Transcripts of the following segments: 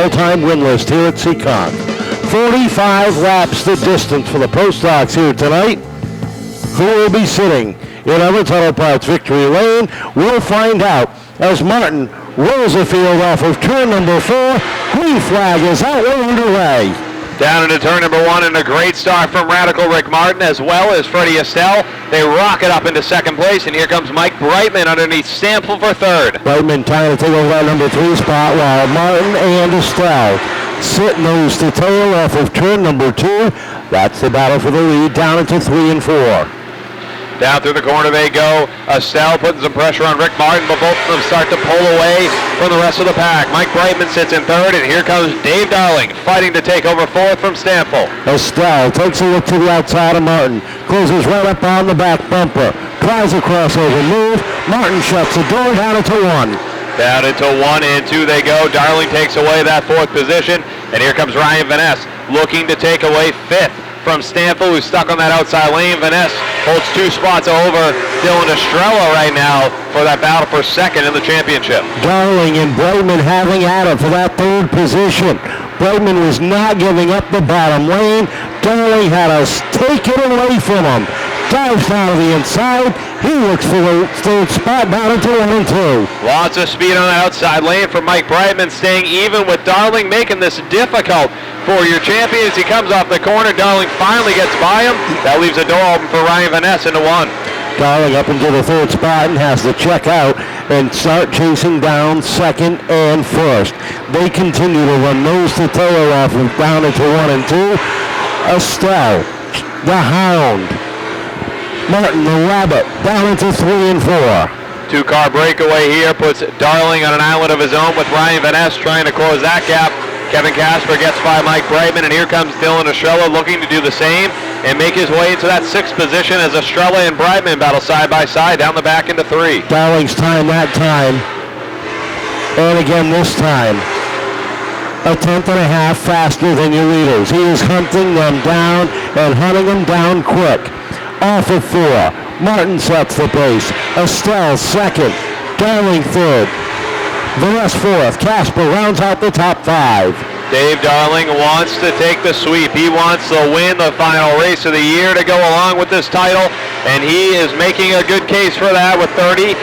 all-time win list here at Seekonk. 45 laps the distance for the Post Dogs here tonight. Who will be sitting in Everett Auto Parts Victory Lane? We'll find out as Martin rolls the field off of turn number 4. Green flag is out. We're underway. Down into turn number 1, and a great start from Radical Rick Martin as well as Freddie Estelle. They rocket up into second place, and here comes Mike Brightman underneath Stample for third. Brightman trying to take over that number 3 spot while Martin and Estelle sit nose to tail off of turn number 2. That's the battle for the lead down into 3 and 4. Down through the corner they go. Estelle putting some pressure on Rick Martin, but both of them start to pull away from the rest of the pack. Mike Brightman sits in third, and here comes Dave Darling fighting to take over fourth from Stample. Estelle takes a look to the outside of Martin, closes right up on the back bumper, tries a crossover move. Martin shuts the door down into 1. Down into 1 and 2 they go. Darling takes away that fourth position, and here comes Ryan Van Ness looking to take away fifth from Stample, who's stuck on that outside lane. Van Ness holds 2 spots over Dylan Estrella right now for that battle for second in the championship. Darling and Brightman having at it for that third position. Brightman was not giving up the bottom lane. Darling had to take it away from him. Dives down to the inside. He looks for the third spot down into 1 and 2. Lots of speed on the outside lane for Mike Brightman, staying even with Darling, making this difficult for your champion as he comes off the corner. Darling finally gets by him. That leaves a door open for Ryan Van Ness into 1. Darling up into the third spot and has to check out and start chasing down second and first. They continue to run nose to tail off of down into 1 and 2. Estelle, the Hound. Martin, the Rabbit, down into 3 and 4. 2-car breakaway here puts Darling on an island of his own with Ryan Van Ness trying to close that gap. Kevin Casper gets by Mike Brightman, and here comes Dylan Estrella looking to do the same and make his way into that 6th position as Estrella and Brightman battle side by side down the back into 3. Darling's time that time, and again this time, a tenth and a half faster than your leaders. He is hunting them down and hunting them down quick. Off of 4. Martin sets the pace. Estelle second. Darling third. Van Ness fourth. Casper rounds out the top 5. Dave Darling wants to take the sweep. He wants to win the final race of the year to go along with this title, and he is making a good case for that with 34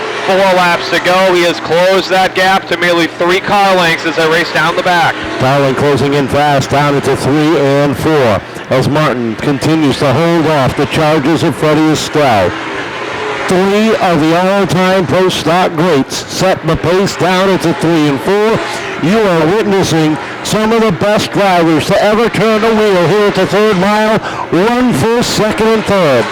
laps to go. He has closed that gap to merely 3 car lengths as they race down the back. Darling closing in fast down into 3 and 4 as Martin continues to hold off the charges of Freddie Estelle. 3 of the all-time post-stock greats set the pace down into 3 and 4. You are witnessing some of the best drivers to ever turn the wheel here at the 3rd mile. 1 first, 2nd, and 3rd.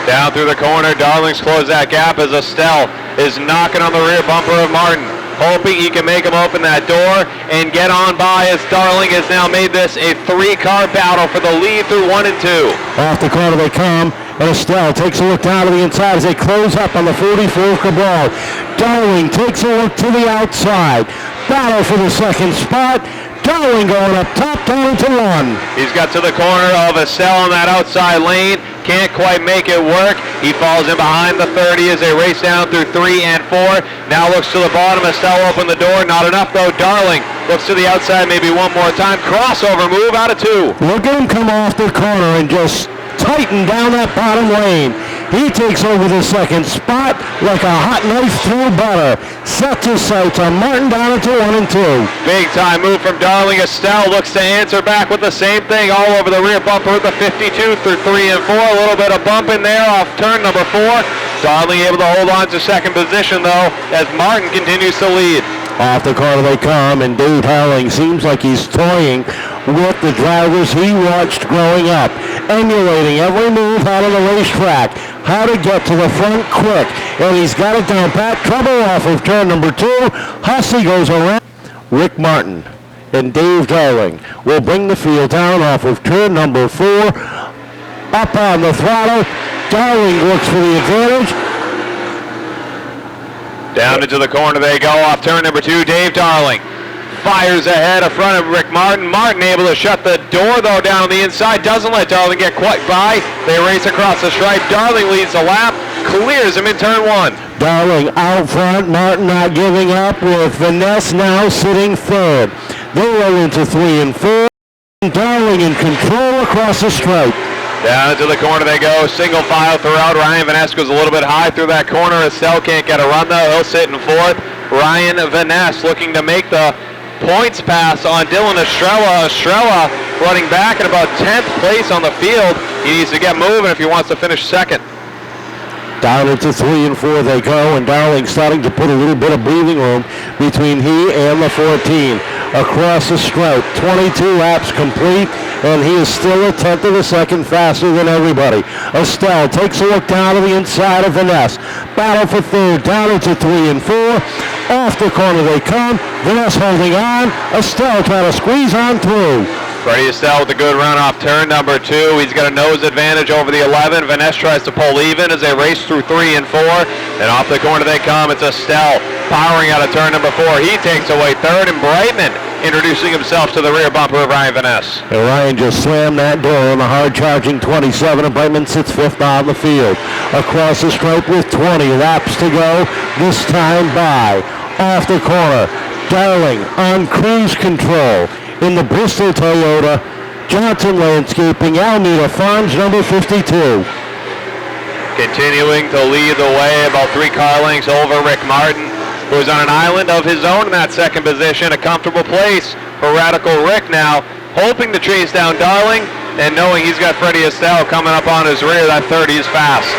Down through the corner, Darling's closed that gap as Estelle is knocking on the rear bumper of Martin, hoping he can make him open that door and get on by as Darling has now made this a 3-car battle for the lead through 1 and 2. Off the corner they come, and Estelle takes a look down to the inside as they close up on the 44 Cabral. Darling takes a look to the outside. Battle for the 2nd spot. Darling going up top, down to 1. He's got to the corner of Estelle on that outside lane. Can't quite make it work. He falls in behind the 30 as they race down through 3 and 4. Now looks to the bottom. Estelle opened the door. Not enough though. Darling looks to the outside maybe one more time. Crossover move out of 2. Look at him come off the corner and just tighten down that bottom lane. He takes over the 2nd spot like a hot knife through butter. Sets his sights on Martin down into 1 and 2. Big time move from Darling. Estelle looks to answer back with the same thing all over the rear bumper with the 52 through 3 and 4. A little bit of bump in there off turn number 4. Darling able to hold on to 2nd position though as Martin continues to lead. Off the corner they come, and Dave Darling seems like he's toying with the drivers he watched growing up, emulating every move out of the racetrack, how to get to the front quick, and he's got it down pat. Trouble off of turn number 2. Hussey goes around. Rick Martin and Dave Darling will bring the field down off of turn number 4. Up on the throttle. Darling looks for the advantage. Down into the corner they go off turn number 2. Dave Darling fires ahead in front of Rick Martin. Martin able to shut the door though down on the inside. Doesn't let Darling get quite by. They race across the stripe. Darling leads the lap. Clears him in turn 1. Darling out front. Martin not giving up with Van Ness now sitting 3rd. They roll into 3 and 4. Darling in control across the stripe. Down into the corner they go. Single file throughout. Ryan Van Ness goes a little bit high through that corner. Estelle can't get a run though. He'll sit in fourth. Ryan Van Ness looking to make the points pass on Dylan Estrella. Estrella running back at about 10th place on the field. He needs to get moving if he wants to finish second. Down into 3 and 4 they go, and Darling starting to put a little bit of breathing room between he and the 14. Across the stripe, 22 laps complete, and he is still a tenth of a second faster than everybody. Estelle takes a look down to the inside of Van Ness. Battle for third, down into 3 and 4. Off the corner they come. Van Ness holding on. Estelle trying to squeeze on through. Freddie Estelle with a good run off turn number 2. He's got a nose advantage over the 11. Van Ness tries to pull even as they race through 3 and 4. And off the corner they come. It's Estelle powering out of turn number 4. He takes away third, and Brightman introducing himself to the rear bumper of Ryan Van Ness. And Ryan just slammed that door on the hard-charging 27, and Brightman sits fifth on the field. Across the stripe with 20 laps to go. This time by. Off the corner. Darling on cruise control. In the Bristol Toyota, Johnson Landscaping, Alameda Farms, number 52. Continuing to lead the way, about 3 car lengths over Rick Martin, who's on an island of his own in that second position. A comfortable place for Radical Rick now, hoping to chase down Darling, and knowing he's got Freddie Estelle coming up on his rear. That 30 is fast.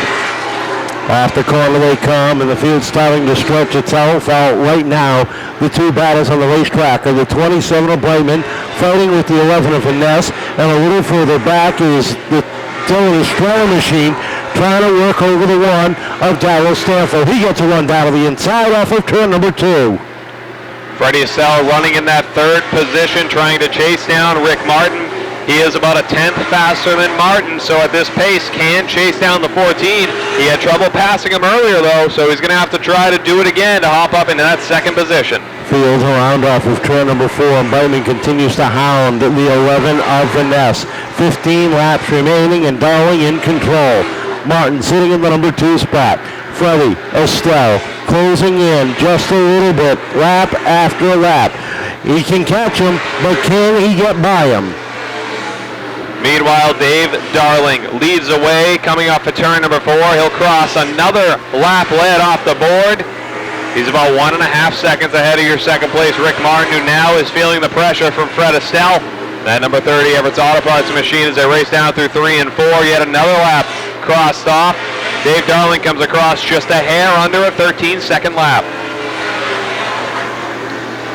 Off the corner they come, and the field's starting to stretch itself out. Right now, the 2 battles on the racetrack are the 27 of Brightman fighting with the 11 of Van Ness, and a little further back is the Dylan Estrella machine trying to work over the 1 of Darryl Stanfield. He gets a run down to the inside off of turn number 2. Freddie Estelle running in that third position, trying to chase down Rick Martin. He is about a tenth faster than Martin, so at this pace can chase down the 14. He had trouble passing him earlier, though, so he's going to have to try to do it again to hop up into that second position. Fields around off of turn number 4, and Brightman continues to hound the 11 of Van Ness. 15 laps remaining, and Darling in control. Martin sitting in the number 2 spot. Freddie Estelle closing in just a little bit, lap after lap. He can catch him, but can he get by him? Meanwhile, Dave Darling leads away, coming off of turn number 4. He'll cross another lap led off the board. He's about 1.5 seconds ahead of your second place, Rick Martin, who now is feeling the pressure from Fred Estelle. That number 30, Everett's Auto Parts machine, as they race down through 3 and 4. Yet another lap crossed off. Dave Darling comes across just a hair under a 13-second lap.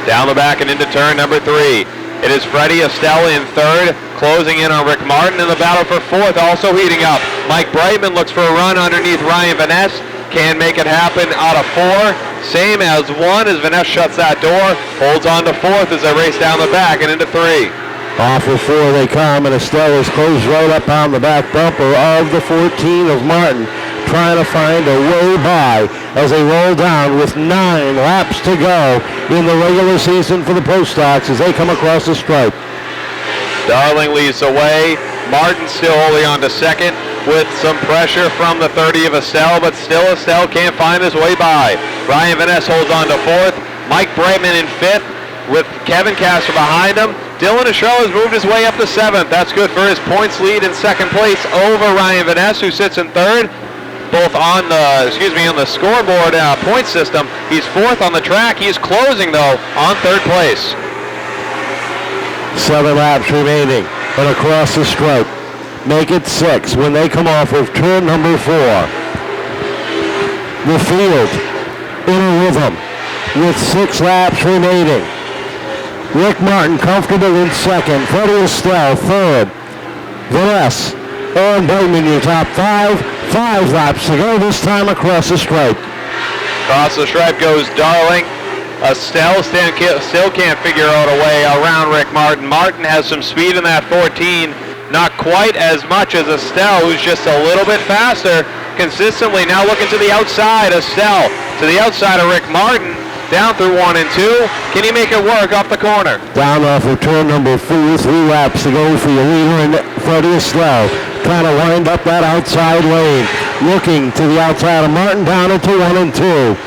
Down the back and into turn number 3. It is Freddie Estelle in third, closing in on Rick Martin, in the battle for fourth, also heating up. Mike Brightman looks for a run underneath Ryan Van Ness. Can make it happen out of 4. Same as 1 as Van Ness shuts that door. Holds on to fourth as they race down the back and into 3. Off of 4 they come, and Estelle is closed right up on the back bumper of the 14 of Martin, trying to find a way by as they roll down with 9 laps to go in the regular season for the Pro Stocks as they come across the stripe. Darling leads away. Martin still holding on to second with some pressure from the 30 of Estelle, but still Estelle can't find his way by. Ryan Van Ness holds on to fourth. Mike Brightman in fifth with Kevin Casper behind him. Dylan Estrella has moved his way up to 7th. That's good for his points lead in second place over Ryan Van Ness, who sits in third. Both on the scoreboard point system. He's 4th on the track. He's closing, though, on 3rd place. 7 laps remaining, and across the stripe. Make it 6 when they come off of turn number 4. The field in a rhythm with 6 laps remaining. Rick Martin comfortable in second. Freddie Estelle third. Van Ness and Brightman your top 5. 5 laps to go this time across the stripe. Across the stripe goes Darling. Estelle still can't figure out a way around Rick Martin. Martin has some speed in that 14. Not quite as much as Estelle, who's just a little bit faster. Consistently now looking to the outside. Estelle to the outside of Rick Martin. Down through 1 and 2. Can he make it work off the corner? Down off of turn number 4. 3 laps to go for your leader and Freddie Estelle. Trying to wind up that outside lane. Looking to the outside of Martin, down into 1 and 2.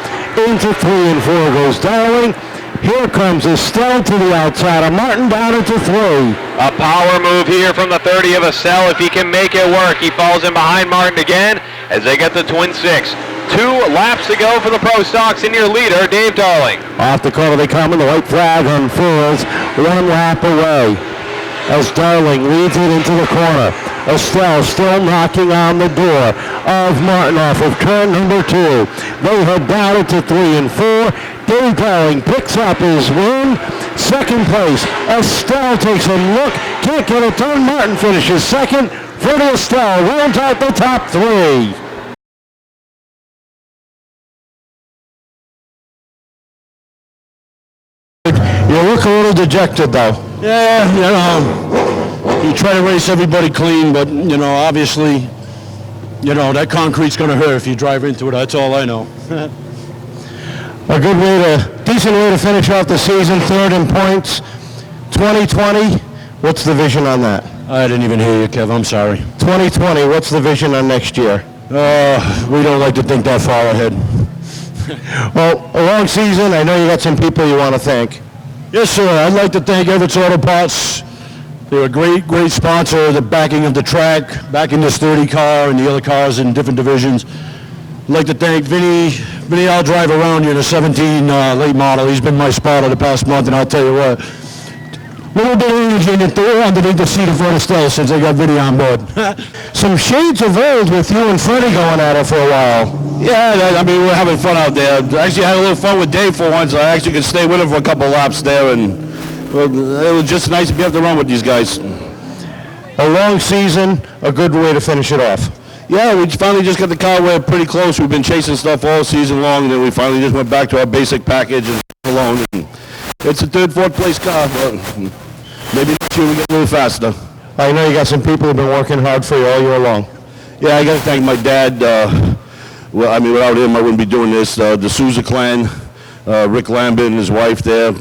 Into 3 and 4 goes Darling. Here comes Estelle to the outside of Martin down into 3. A power move here from the 30 of Estelle. If he can make it work, he falls in behind Martin again as they get the twin 6. 2 laps to go for the Pro Stocks, and your leader, Dave Darling. Off the corner they come, and the white flag unfurls 1 lap away as Darling leads it into the corner. Estelle still knocking on the door of Martin off of turn number 2. They head down into 3 and 4. Dave Darling picks up his win. Second place, Estelle takes a look, can't get it done. Martin finishes second. Freddie Estelle rounds out the top 3. You look a little dejected, though. Yeah, you try to race everybody clean, but, obviously, that concrete's going to hurt if you drive into it. That's all I know. A decent way to finish off the season, 3rd in points. 2020, what's the vision on that? I didn't even hear you, Kev. I'm sorry. 2020, what's the vision on next year? We don't like to think that far ahead. Well, a long season. I know you got some people you want to thank. Yes, sir. I'd like to thank Everett's Auto Parts. They're a great sponsor. The backing of the track, backing this 30 car and the other cars in different divisions. I'd like to thank Vinny. Vinny, I'll drive around you in a 17 late model. He's been my spotter the past month, and I'll tell you what, little bit of energy underneath the seat of Fred Estelle since I got Vinny on board. Some shades of old with you and Freddie going at it for a while. Yeah, we're having fun out there. Actually, I had a little fun with Dave for once. I actually could stay with him for a couple laps there, and it was just nice to be able to run with these guys. A long season, a good way to finish it off. Yeah, we finally just got the car where pretty close. We've been chasing stuff all season long, and then we finally just went back to our basic package and alone. And it's a 3rd, 4th place car, but maybe next year we get a little faster. I know you got some people who've been working hard for you all year long. Yeah, I got to thank my dad. Without him, I wouldn't be doing this. The Souza clan, Rick Lambert and his wife there,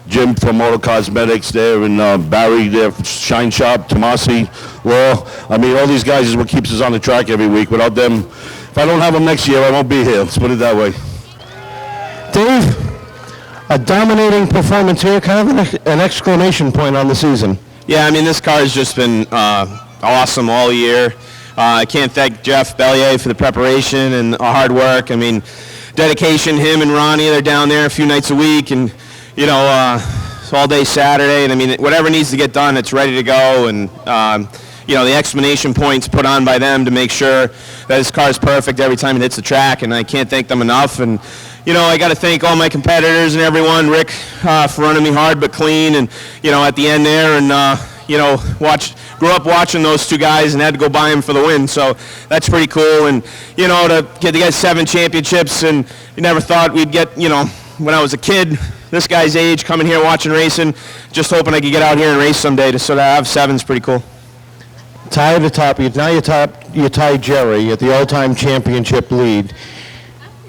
Jim from Auto Cosmetics there, and Barry there, Shine Shop, Tomasi, Law. All these guys is what keeps us on the track every week. Without them, if I don't have them next year, I won't be here. Let's put it that way. Dave, a dominating performance here, kind of an exclamation point on the season. Yeah, this car has just been awesome all year. I can't thank Jeff Bellier for the preparation and the hard work. Dedication, him and Ronnie, they're down there a few nights a week, and, it's all day Saturday, and whatever needs to get done, it's ready to go, and, the exclamation points put on by them to make sure that this car is perfect every time it hits the track, and I can't thank them enough. And, I got to thank all my competitors and everyone, Rick for running me hard but clean, and, at the end there, and, grew up watching those 2 guys and had to go buy them for the win, so that's pretty cool. And, to get the guys 7 championships, and you never thought we'd get, when I was a kid, this guy's age, coming here watching racing, just hoping I could get out here and race someday. To sort of have 7's pretty cool. Tie at the top. You tie Jerry at the all-time championship lead.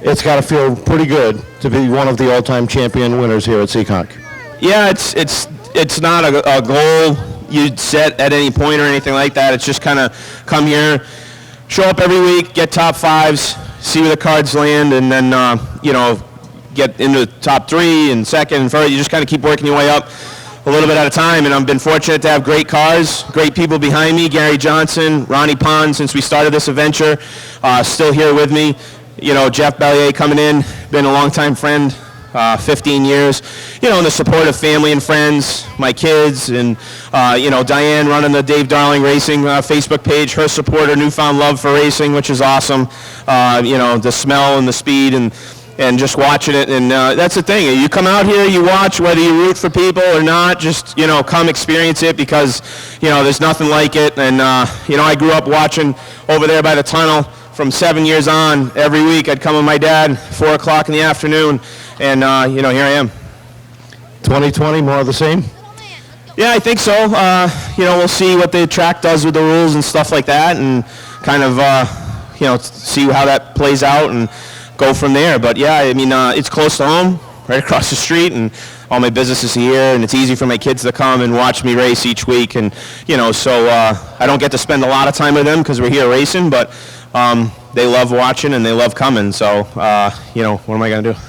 It's got to feel pretty good to be one of the all-time champion winners here at Seekonk. Yeah, it's not a goal you'd set at any point or anything like that. It's just kind of come here, show up every week, get top 5s, see where the cards land, and then get into the top 3 and 2nd and 3rd. You just kind of keep working your way up a little bit at a time, and I've been fortunate to have great cars, great people behind me. Gary Johnson, Ronnie Pond, since we started this adventure, still here with me. Jeff Bellier coming in, been a longtime friend, 15 years. And the support of family and friends, my kids, and Diane running the Dave Darling Racing Facebook page, her support, her newfound love for racing, which is awesome. The smell and the speed and just watching it, and that's the thing. You come out here, you watch, whether you root for people or not, just, come experience it, because, there's nothing like it. And, I grew up watching over there by the tunnel from 7 years on. Every week I'd come with my dad, 4 o'clock in the afternoon, and, here I am. 2020, more of the same? Yeah, I think so. We'll see what the track does with the rules and stuff like that, and kind of, see how that plays out and go from there. But yeah, it's close to home, right across the street, and all my business is here, and it's easy for my kids to come and watch me race each week. And, so I don't get to spend a lot of time with them because we're here racing, but they love watching and they love coming. So, what am I going to do?